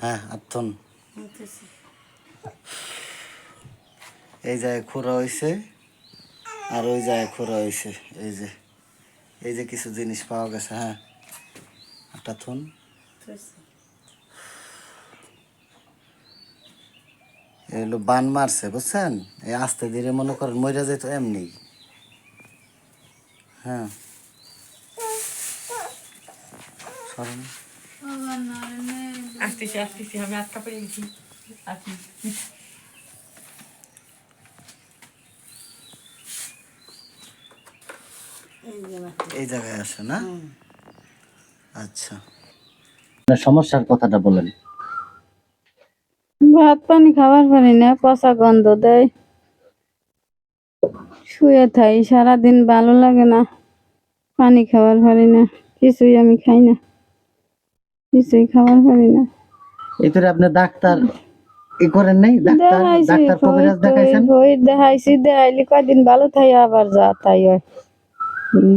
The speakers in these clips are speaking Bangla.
হ্যাঁ আত্মন এই জায়গায় খোঁড়া হয়েছে আর ওই জায়গায় খোঁড়া হয়েছে। এই যে কিছু জিনিস পাওয়া গেছে। হ্যাঁ একটা থুন এগুলো বান মারছে বুঝছেন, এই আস্তে ধীরে মনে করেন মরে যেত এমনি। হ্যাঁ সরেন আসতেছি আমি আটকা পেয়ে গেছি। এই জায়গায় আসে না? আচ্ছা সমস্যার কথাটা বলেন। ভাত পানি খাবার পারি না, পচা গন্ধ দেয়, শুয়ে থাই সারাদিন, ভালো লাগে না, পানি খাবার পারি না, কিছুই আমি খাই না, কিছুই খাবার পারি না। এটারে আপনি ডাক্তার ই করেন নাই? ডাক্তার কবিরাজ দেখাইছেন? দেখাইলি কয়দিন ভালো থাই, আবার যা তাই হয়।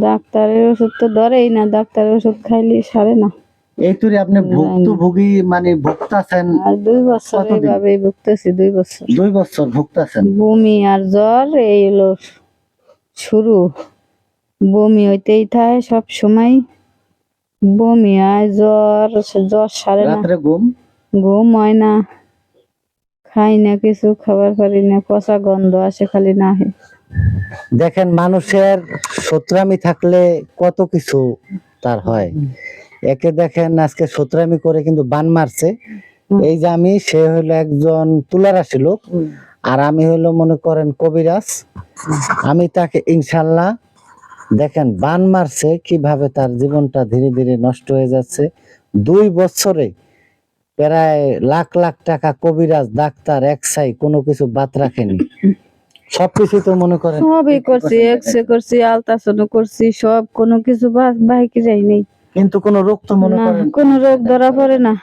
ডাক্তারের ওষুধ তো ধরেই না, ডাক্তারের ওষুধ খাইলে সারে না। এইতুরে আপনি ভুক্তভোগী মানে ভুগতাছেন? আর 2 বছর এইভাবেই ভুগতেছি, 2 বছর। 2 বছর ভুগতাছেন? বমি আর জ্বর এই হলো শুরু। বমি হইতেই থাকে সব সময়, বমি হয়, জ্বর সারে না, রাত্রে ঘুম হয় না, খাই না, কিছু খাবার পারি না, পচা গন্ধ আসে খালি না। দেখেন মানুষের শত্রুতামি থাকলে কত কিছু তার হয়। একে দেখেন আজকে শত্রুতামি করে কিন্তু বান মারছে। এই যে আমি, সে হলো একজন তুলারাশি লোক আর আমি হলো মনে করেন কবিরাজ। আমি তাকে ইনশাল্লাহ দেখেন বান মারছে কিভাবে তার জীবনটা ধীরে ধীরে নষ্ট হয়ে যাচ্ছে। 2 বছরে প্রায় লাখ লাখ টাকা কবিরাজ ডাক্তার একসাই কোনো কিছু বাদ রাখেনি। সবকিছু তো মনে করেন সবই করছি, এক্সরে করছি, আলট্রাসাউন্ড করছি, সব কোনো কিছু বাকি যাই নাই, কিন্তু কোনো রোগ তো মনে করেন কোনো রোগ ধরা পড়ে না,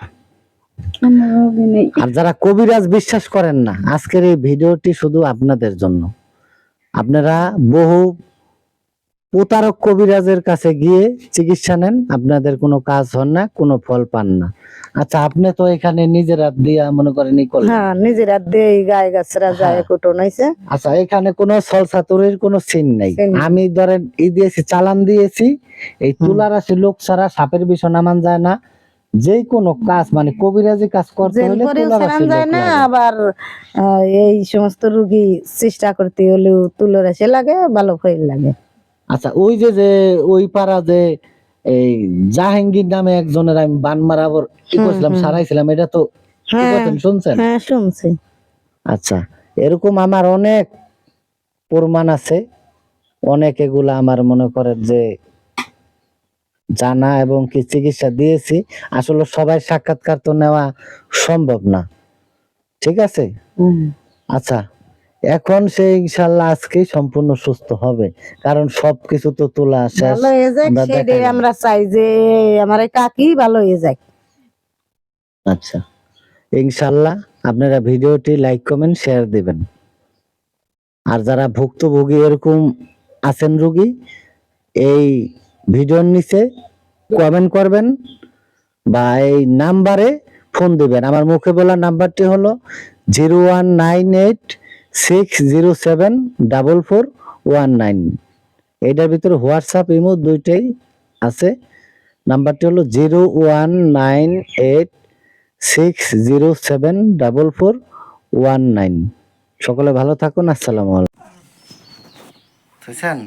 কোনো রোগই নেই। আর যারা কবিরাজ বিশ্বাস করেন না, আজকের এই ভিডিওটি শুধু আপনাদের জন্য। আপনারা বহু প্রতারক কবিরাজের কাছে গিয়ে চিকিৎসা নেন, আপনাদের কোনো কাজ হন না, কোনো ফল পান না। আচ্ছা আপনি তো এখানে নিজের হাত দিয়া মনে করেন ই করলেন। হ্যাঁ নিজের হাত দিয়ে গায়ে গাছরা যায় কুটো নাইছে। আচ্ছা এখানে কোনো সলসাতুরির কোনো সিন নাই। আমি ধরেন দিয়েছি, চালান দিয়েছি। এই তুলারাশি লোক ছাড়া সাপের বিষয় নামান যায় না। যে কোনো কাজ মানে কবিরাজি কাজ করতে হলে তুলারাশি লোক না, লাগে। আবার এই সমস্ত রোগী চেষ্টা করতে হলেও তুলারাশি লাগে, ভালো ফল লাগে। আচ্ছা ওই যে ওই পাড়া যে এই জাহাঙ্গীর নামে একজনের আমি বান মারাবর কি করছিলাম, সারাইছিলাম, এটা তো শুনছেন? হ্যাঁ শুনছি। আচ্ছা এরকম আমার অনেক প্রমাণ আছে, অনেক এগুলা আমার মনে করেন যে জানা এবং কি চিকিৎসা দিয়েছি। আসলে সবাই সাক্ষাৎকার তো নেওয়া সম্ভব না, ঠিক আছে? আচ্ছা এখন সে ইনশাল্লাহ আজকে সম্পূর্ণ সুস্থ হবে, কারণ সবকিছু তো তোলা শেষ। আমরা চাই যে আমার কাকি ভালো হয়ে যায়। আচ্ছা ইনশাল্লাহ আপনারা ভিডিওটি লাইক কমেন্ট শেয়ার দিবেন। আর যারা ভুক্তভোগী এরকম আছেন রোগী, এই ভিডিওর নিচে কমেন্ট করবেন বা এই নাম্বারে ফোন দিবেন। আমার মুখে বলা নাম্বারটি হলো 01986074419। এটার ভিতরে হোয়াটসঅ্যাপ ইমো দুইটাই আছে। নাম্বারটি হলো 01986074419। সকলে ভালো থাকুন, আসসালামু আলাইকুম। বুঝছেন?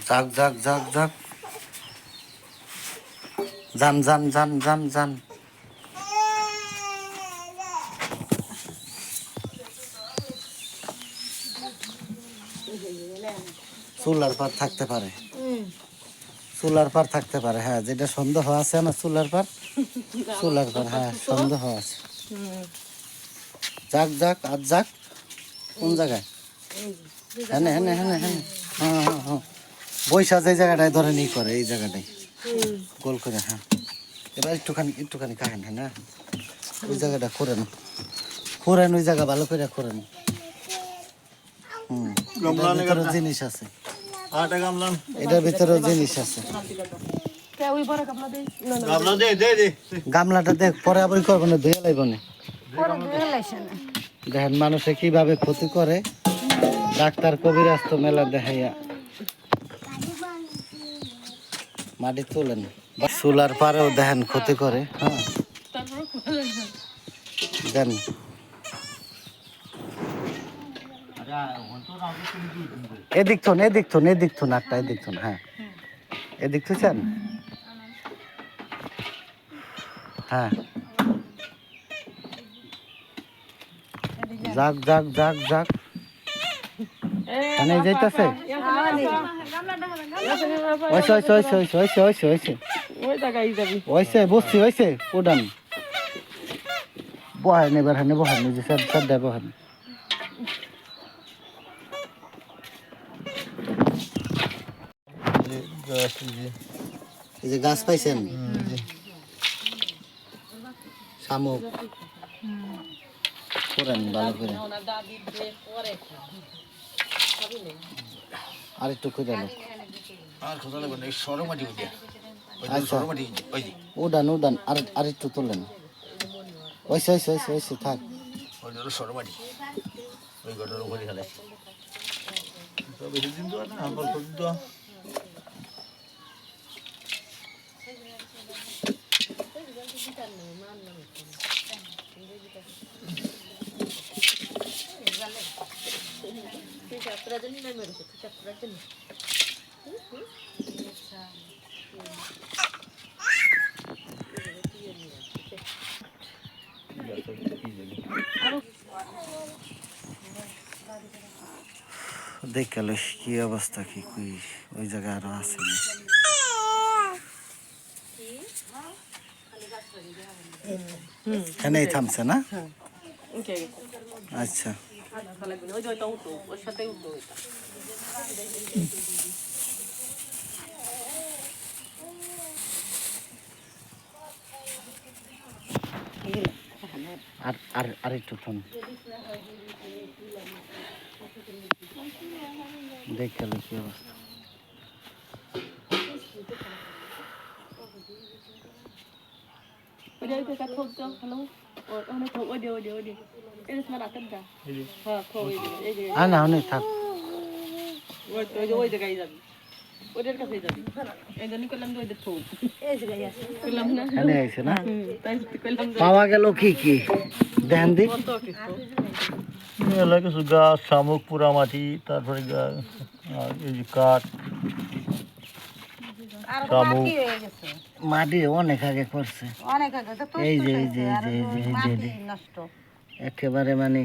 যাক যাক যাক যাক, যান যান যান যান যান। চুলার পার থাকতে পারে, চুলার পার থাকতে পারে। হ্যাঁ যেটা সন্দেহ আছে না, চুলার পার, চুলার পার, হ্যাঁ সন্দেহ আছে। যাক যাক আর যাক। কোন জায়গায়? হ্যাঁ হ্যাঁ হ্যাঁ হ্যাঁ হ্যাঁ হ্যাঁ, বৈশা যে জায়গাটায় ধরে ই করে, এই জায়গাটাই গোল করে। হ্যাঁ এবার একটুখানি কাহেন, হ্যাঁ না, ওই জায়গাটা খোরেন ওই জায়গা ভালো করে খোরেন। এটার ভিতরে জিনিস আছে, এটার ভিতরে জিনিস আছে। গামলাটা দেখ, পরে আবার করবো না, ধুয়ে লাইব না। দেখেন মানুষে কিভাবে ক্ষতি করে, ডাক্তার কবিরাজ তো মেলা দেখাইয়া মাটি তোলেন। চুলার পারেও দেখেন ক্ষতি করে। হ্যাঁ দেন, এদিক থুন একটা এদিক থুন, হ্যাঁ এদিক থুছেন, হ্যাঁ যাক মানে যাইতাছে। হয়েছে উডান বহান, এবার হানে বহান, যে সাদ্দা বহান। এই যে গাছ পাইছেন, শামুক করেন ভালো করে, আর একটু করে দেন। আচ্ছা উডান আর একটু তোলেন। ওইসে থাক। দেখাল কি অবস্থা, কি ওই জায়গায় আরো আছে। এখানেই থামছে না? আচ্ছা আর একটু থাম, দেখাল কি অবস্থা। না অনেক থাক, পাওয়া গেল কি দেন দি কিছু গাছ, শামুক, পোড়া মাটি, তারপরে এই যে কাঠ, শামুক, মাটি অনেক আগে করছে, এই যে একেবারে মানে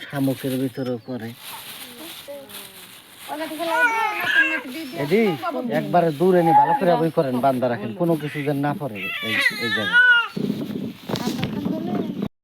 শামুকের ভিতরেও করে। একবারে দূরে নি ভালো করে বই করেন, বান্ধা রাখেন, কোনো কিছু যেন না পড়ে এই জায়গায়।